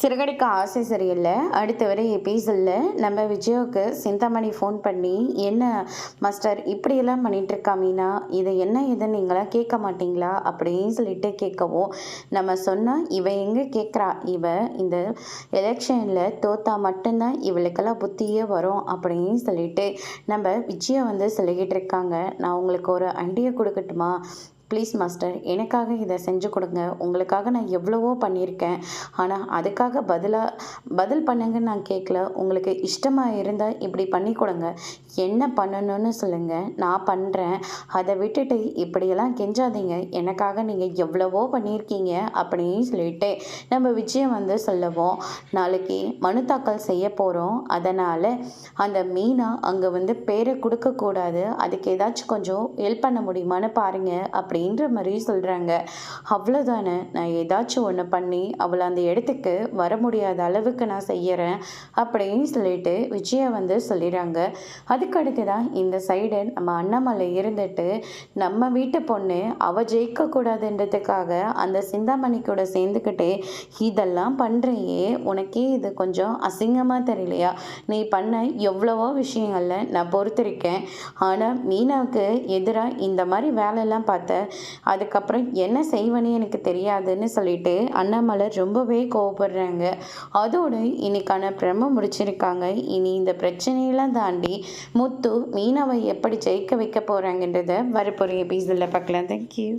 சிறகடிக்க ஆசை சரியில்லை. அடுத்த வர எபிசோடில் நம்ம விஜயாவுக்கு சிந்தாமணி ஃபோன் பண்ணி, என்ன மாஸ்டர் இப்படியெல்லாம் பண்ணிகிட்ருக்கா மீனா, இதை என்ன இதுன்னு நீங்களாம் கேட்க மாட்டிங்களா அப்படின்னு சொல்லிட்டு கேட்கவும், நம்ம சொன்னால் இவ எங்கே கேட்குறா, இவ இந்த எலெக்ஷனில் தோத்தா மட்டும்தான் இவளுக்கெல்லாம் புத்தியே வரும் அப்படின்னு சொல்லிட்டு நம்ம விஜயா சொல்லிக்கிட்டு இருக்காங்க. நான் உங்களுக்கு ஒரு ஐடியா கொடுக்கட்டுமா? ப்ளீஸ் மாஸ்டர், எனக்காக இதை செஞ்சு கொடுங்க. உங்களுக்காக நான் எவ்வளவோ பண்ணியிருக்கேன். ஆனால் அதுக்காக பதில் பண்ணுங்கன்னு நான் கேட்கல. உங்களுக்கு இஷ்டமாக இருந்தால் இப்படி பண்ணி கொடுங்க. என்ன பண்ணணும்னு சொல்லுங்கள், நான் பண்ணுறேன். அதை விட்டுட்டு இப்படியெல்லாம் கெஞ்சாதீங்க. எனக்காக நீங்கள் எவ்வளவோ பண்ணியிருக்கீங்க அப்படின்னு சொல்லிட்டு நம்ம விஜயம் சொல்லவும், நாளைக்கு மனு தாக்கல் செய்ய போகிறோம். அதனால் அந்த மீனா அங்கே பேரை கொடுக்கக்கூடாது. அதுக்கு ஏதாச்சும் கொஞ்சம் ஹெல்ப் பண்ண முடியுமான்னு பாருங்கள் அப்படின்ற மாதிரி சொல்கிறாங்க. அவ்வளோதானே, நான் ஏதாச்சும் ஒன்று பண்ணி அவளை அந்த இடத்துக்கு வர முடியாத அளவுக்கு நான் செய்கிறேன் அப்படின்னு சொல்லிட்டு விஜயா சொல்லிடுறாங்க. அதுக்கடுத்து தான் இந்த சைடு நம்ம அண்ணாமலை இருந்துட்டு, நம்ம வீட்டு பொண்ணு அவள் ஜெயிக்கக்கூடாதுன்றதுக்காக அந்த சிந்தாமணி கூட சேர்ந்துக்கிட்டு இதெல்லாம் பண்ணுறையே, உனக்கே இது கொஞ்சம் அசிங்கமாக தெரியலையா? நீ பண்ண எவ்வளவோ விஷயங்களில் நான் பொறுத்திருக்கேன். ஆனால் மீனாவுக்கு எதிராக இந்த மாதிரி வேலையெல்லாம் பார்த்த, அதுக்கப்புறம் என்ன செய்வனே எனக்கு தெரியாதுன்னு சொல்லிட்டு அண்ணாமலை ரொம்பவே கோவப்படுறாங்க. அதோடு இன்னைக்கான பிரம முடிச்சிருக்காங்க. இனி இந்த பிரச்சனையெல்லாம் தாண்டி முத்து மீனாவை எப்படி ஜெயிக்க வைக்க போகிறாங்கன்றத வரப்போகிற எபிசோடில் பார்க்கலாம். தேங்க்யூ.